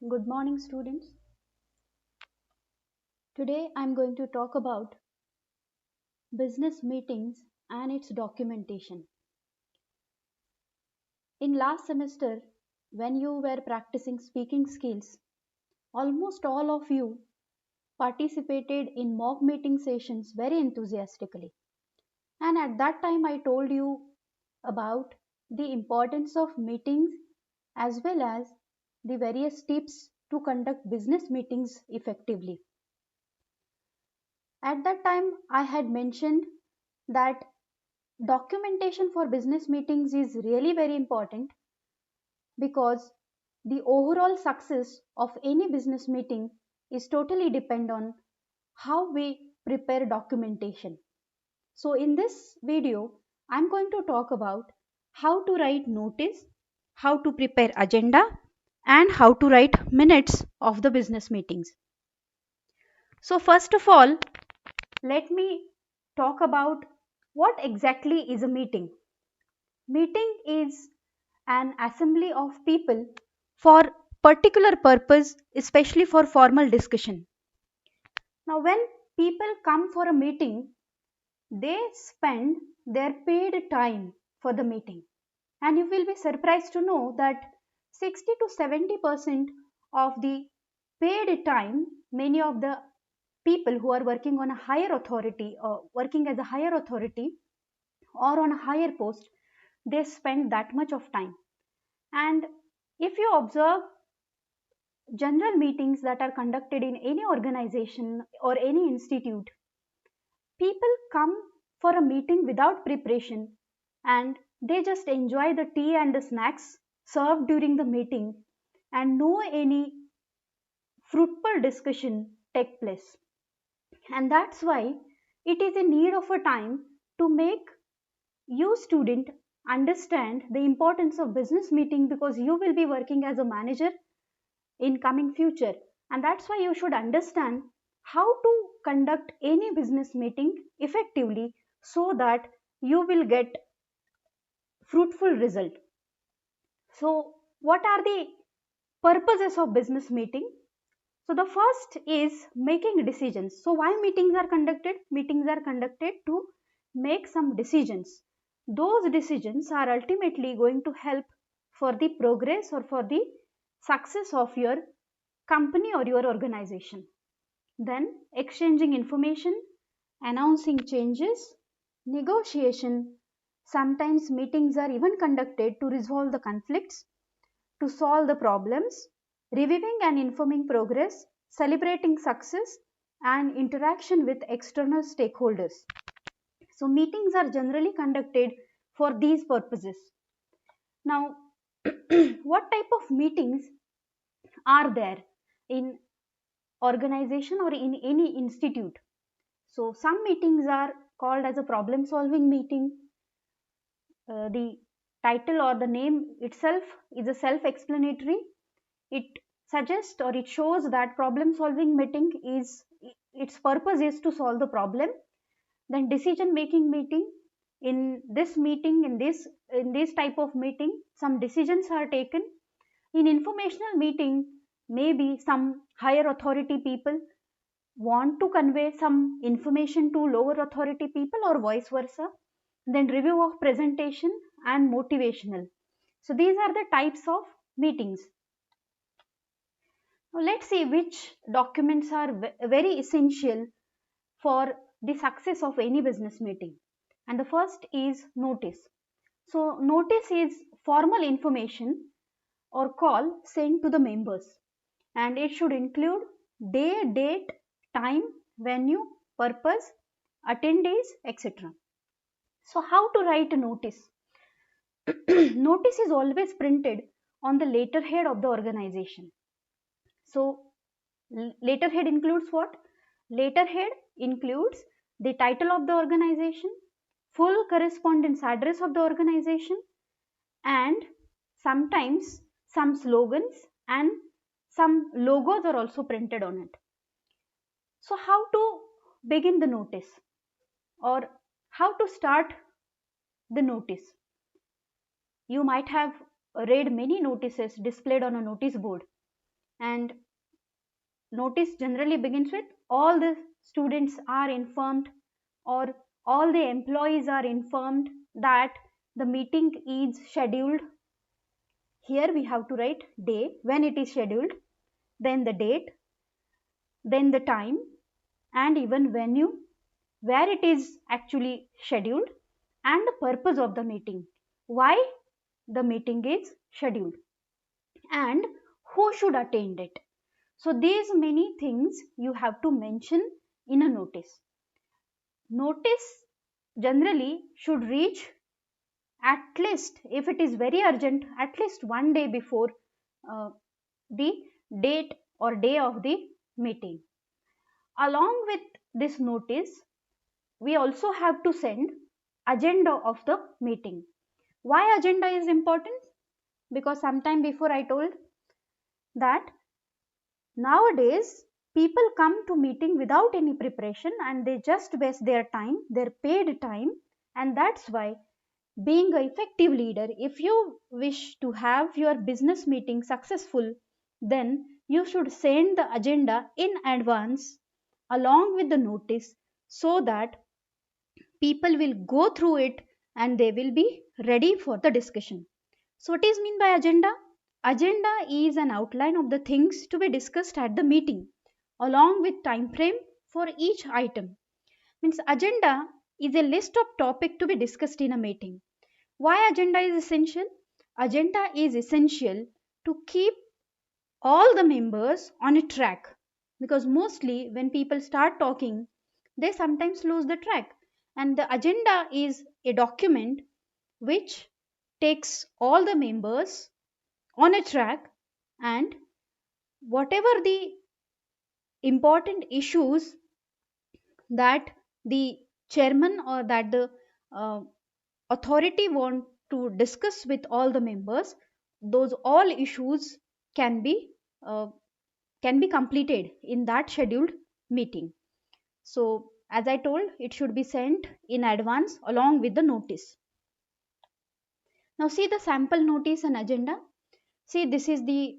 Good morning, students. Today I'm going to talk about business meetings and its documentation. In last semester, when you were practicing speaking skills, almost all of you participated in mock meeting sessions very enthusiastically. And at that time, I told you about the importance of meetings as well as the various tips to conduct business meetings effectively. At that time, I had mentioned that documentation for business meetings is really very important because the overall success of any business meeting is totally depend on how we prepare documentation. So in this video, I'm going to talk about how to write notice, how to prepare agenda, and how to write minutes of the business meetings. So first of all, let me talk about what exactly is a meeting. Meeting is an assembly of people for particular purpose, especially for formal discussion. Now when people come for a meeting, they spend their paid time for the meeting, and you will be surprised to know that 60 to 70% of the paid time, many of the people who are working on a higher authority or working as a higher authority or on a higher post, they spend that much of time. And if you observe general meetings that are conducted in any organization or any institute, people come for a meeting without preparation and they just enjoy the tea and the snacks served during the meeting and no any fruitful discussion take place. And that's why it is in need of a time to make you student understand the importance of business meeting, because you will be working as a manager in coming future, and that's why you should understand how to conduct any business meeting effectively so that you will get fruitful result. So what are the purposes of business meeting? So the first is making decisions. So why meetings are conducted? Meetings are conducted to make some decisions. Those decisions are ultimately going to help for the progress or for the success of your company or your organization. Then exchanging information, announcing changes, negotiation. Sometimes meetings are even conducted to resolve the conflicts, to solve the problems, reviewing and informing progress, celebrating success, and interaction with external stakeholders. So meetings are generally conducted for these purposes. Now, what type of meetings are there in organization or in any institute? So some meetings are called as a problem solving meeting. The title or the name itself is a self explanatory. It suggests or it shows that problem solving meeting is its purpose is to solve the problem. Then decision making meeting, in this meeting, in this type of meeting some decisions are taken. In informational meeting, maybe some higher authority people want to convey some information to lower authority people or vice versa. Then review of presentation and motivational. So these are the types of meetings. Now let's see which documents are very essential for the success of any business meeting. And the first is notice. So notice is formal information or call sent to the members, and it should include day, date, time, venue, purpose, attendees, etc. So how to write a notice? Notice is always printed on the letterhead of the organization. So letterhead includes what? Letterhead includes the title of the organization, full correspondence address of the organization, and sometimes some slogans and some logos are also printed on it. So how to begin the notice or how to start the notice? You might have read many notices displayed on a notice board. And notice generally begins with all the students are informed, or all the employees are informed that the meeting is scheduled. Here we have to write day when it is scheduled, then the date, then the time, and even venue where it is actually scheduled, and the purpose of the meeting, why the meeting is scheduled, and who should attend it. So these many things you have to mention in a notice. Notice generally should reach, at least if it is very urgent, at least one day before uh, the date or day of the meeting. Along with this notice, we also have to send agenda of the meeting. Why agenda is important? Because sometime before I told that nowadays people come to meeting without any preparation and they just waste their time, their paid time. And that's why, being an effective leader, if you wish to have your business meeting successful, then you should send the agenda in advance along with the notice, so that people will go through it and they will be ready for the discussion. So what is mean by agenda? Agenda is an outline of the things to be discussed at the meeting along with time frame for each item. Means agenda is a list of topic to be discussed in a meeting. Why agenda is essential? Agenda is essential to keep all the members on a track, because mostly when people start talking they sometimes lose the track, and the agenda is a document which takes all the members on a track, and whatever the important issues that the chairman or that the uh, authority want to discuss with all the members, those all issues can be uh, can be completed in that scheduled meeting. So as I told, it should be sent in advance along with the notice. Now see the sample notice and agenda. See, this is the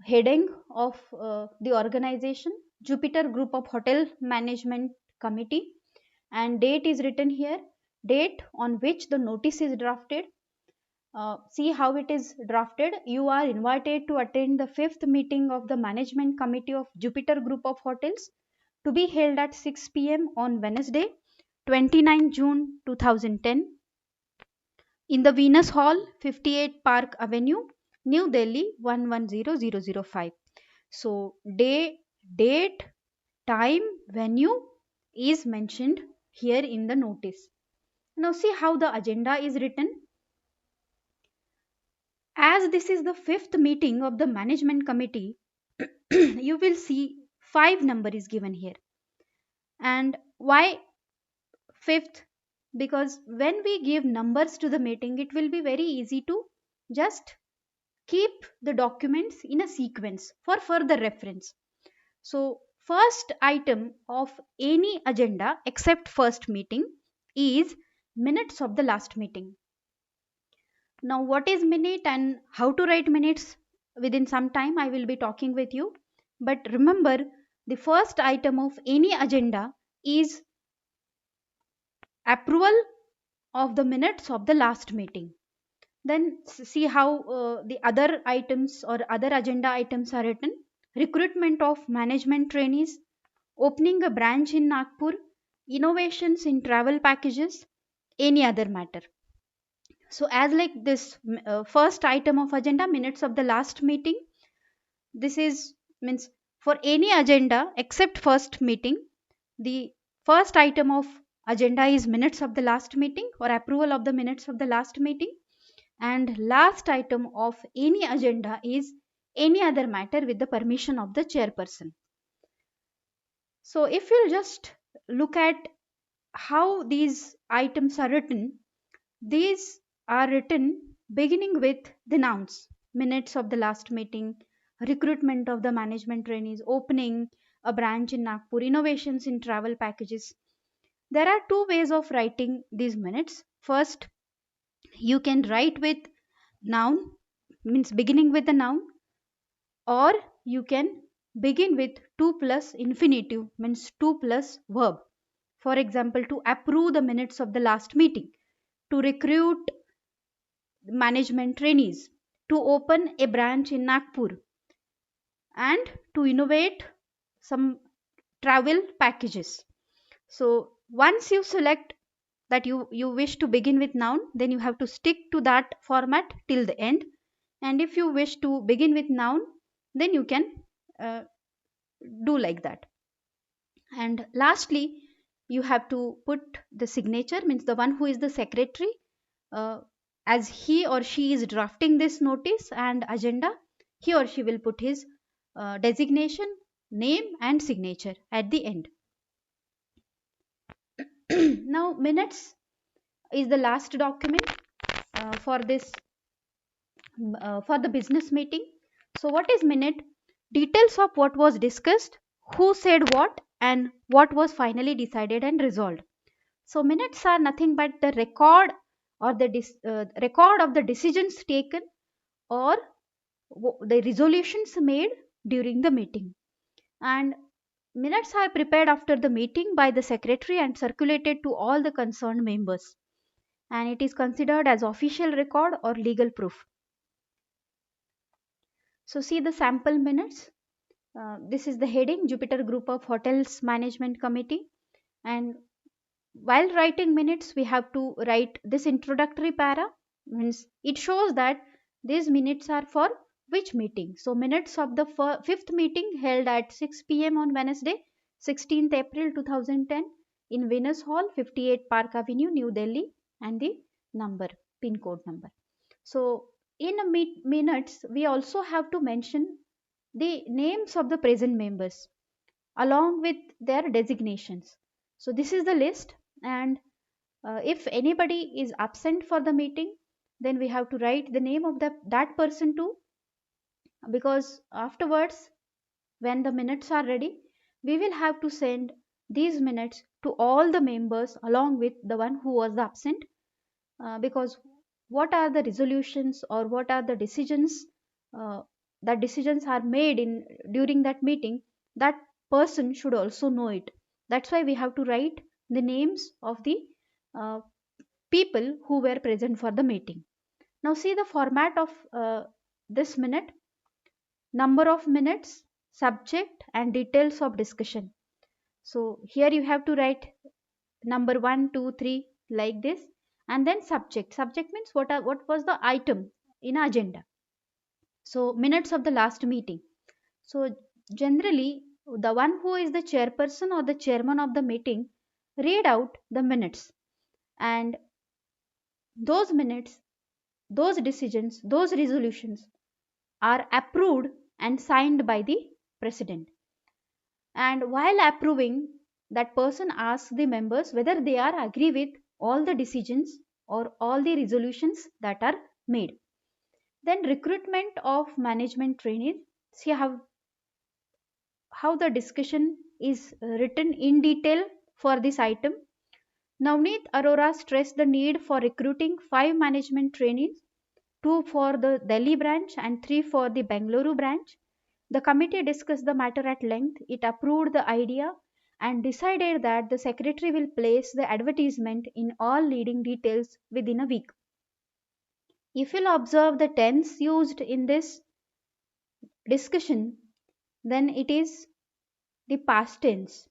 heading of the organization, Jupiter Group of Hotel Management Committee, and date is written here, date on which the notice is drafted. See how it is drafted. You are invited to attend the fifth meeting of the management committee of Jupiter Group of Hotels, to be held at 6 p.m. on Wednesday, 29 June 2010, in the Venus Hall, 58 Park Avenue, New Delhi 110005. So date, time, venue is mentioned here in the notice. Now see how the agenda is written. As this is the fifth meeting of the management committee, you will see five number is given here. And why fifth? Because when we give numbers to the meeting, it will be very easy to just keep the documents in a sequence for further reference. So first item of any agenda except first meeting is minutes of the last meeting. Now what is minute and how to write minutes, within some time I will be talking with you. But remember, the first item of any agenda is approval of the minutes of the last meeting. Then see how the other items or other agenda items are written. Recruitment of management trainees, opening a branch in Nagpur, innovations in travel packages, any other matter. So as like this first item of agenda, minutes of the last meeting, this is means for any agenda except first meeting, the first item of agenda is minutes of the last meeting or approval of the minutes of the last meeting, and last item of any agenda is any other matter with the permission of the chairperson. So if you'll just look at how these items are written, these are written beginning with the nouns: minutes of the last meeting, recruitment of the management trainees, opening a branch in Nagpur, innovations in travel packages. There are two ways of writing these minutes. First, you can write with noun, means beginning with the noun, or you can begin with to plus infinitive, means to plus verb. For example, to approve the minutes of the last meeting, to recruit management trainees, to open a branch in Nagpur, and to innovate some travel packages. So once you select that you wish to begin with noun, then you have to stick to that format till the end. And if you wish to begin with noun, then you can uh, do like that. And lastly, you have to put the signature, means the one who is the secretary, uh, as he or she is drafting this notice and agenda, he or she will put his designation, name and signature at the end. Now minutes is the last document for the business meeting. So what is minute? Details of what was discussed, who said what, and what was finally decided and resolved. So minutes are nothing but the record or the record of the decisions taken or the resolutions made during the meeting. And minutes are prepared after the meeting by the secretary and circulated to all the concerned members. And it is considered as official record or legal proof. So see the sample minutes. This is the heading, Jupiter Group of Hotels Management Committee. And while writing minutes, we have to write this introductory para, means it shows that these minutes are for which meeting. So minutes of the fifth meeting held at 6 p.m. on Wednesday, 16th April 2010 in Venus Hall, 58 Park Avenue, New Delhi, and the number, pin code number. So in a minutes, we also have to mention the names of the present members along with their designations. So this is the list, and if anybody is absent for the meeting, then we have to write the name of that person too, because afterwards when the minutes are ready, we will have to send these minutes to all the members along with the one who was absent, because what are the resolutions or what are the decisions uh, that decisions are made in during that meeting, that person should also know it. That's why we have to write the names of the uh, people who were present for the meeting. Now see the format of this minute: number of minutes, subject and details of discussion. So here you have to write number 1, 2, 3 like this, and then subject. Subject means what was the item in agenda. So minutes of the last meeting. So generally the one who is the chairperson or the chairman of the meeting read out the minutes, and those minutes, those decisions, those resolutions are approved and signed by the president. And while approving, that person asks the members whether they are agree with all the decisions or all the resolutions that are made. Then recruitment of management trainees. See how the discussion is written in detail for this item. Navneet Arora stressed the need for recruiting 5 management trainees, 2 for the Delhi branch and 3 for the Bengaluru branch. The committee discussed the matter at length. It approved the idea and decided that the secretary will place the advertisement in all leading details within a week. If you'll observe the tense used in this discussion, then it is the past tense.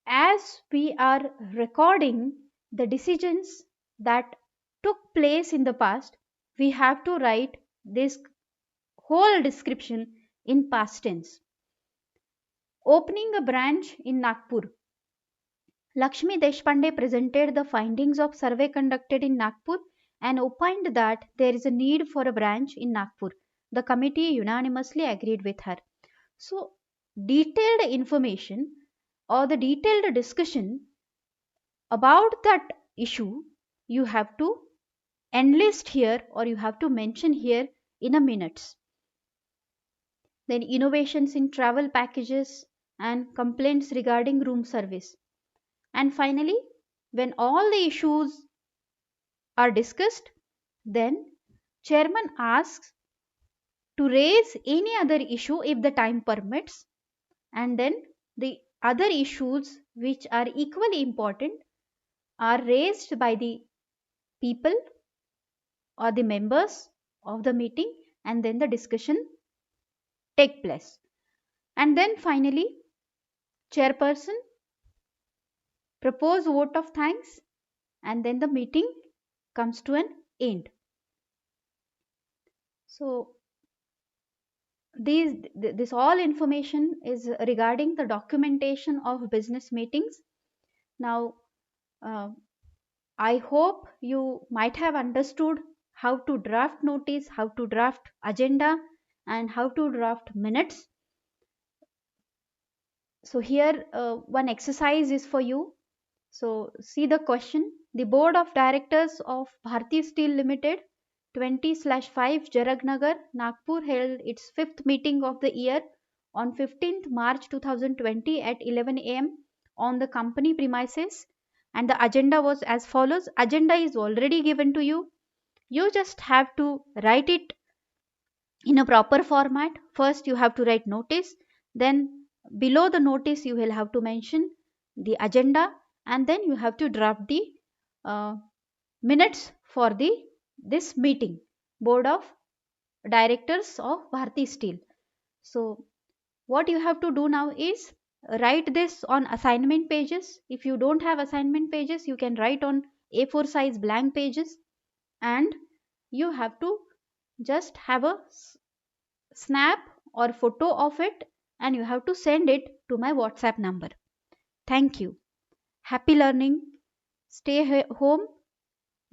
As we are recording the decisions that took place in the past, we have to write this whole description in past tense. Opening a branch in Nagpur. Lakshmi Deshpande presented the findings of survey conducted in Nagpur and opined that there is a need for a branch in Nagpur. The committee unanimously agreed with her. So, detailed information or the detailed discussion about that issue you have to enlist here or you have to mention here in a minutes. Then innovations in travel packages and complaints regarding room service. And finally, when all the issues are discussed, then chairman asks to raise any other issue if the time permits, and then the other issues which are equally important are raised by the people or the members of the meeting, and then the discussion take place. And then finally, chairperson propose vote of thanks, and then the meeting comes to an end. So this all information is regarding the documentation of business meetings. Now uh, I hope you might have understood how to draft notice, how to draft agenda, and how to draft minutes. So here one exercise is for you. So see the question. The board of directors of Bharti Steel Limited 20/5 Jaragnagar, Nagpur held its fifth meeting of the year on 15th March 2020 at 11 am on the company premises, and the agenda was as follows. Agenda is already given to you. You just have to write it in a proper format. First you have to write notice, then below the notice you will have to mention the agenda, and then you have to draft the uh, minutes for the this meeting, board of directors of Bharti Steel. So what you have to do now is write this on assignment pages. If you don't have assignment pages, you can write on A4 size blank pages, and you have to just have a snap or photo of it, and you have to send it to my WhatsApp number. Thank you. Happy learning. Stay home.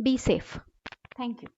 Be safe. Thank you.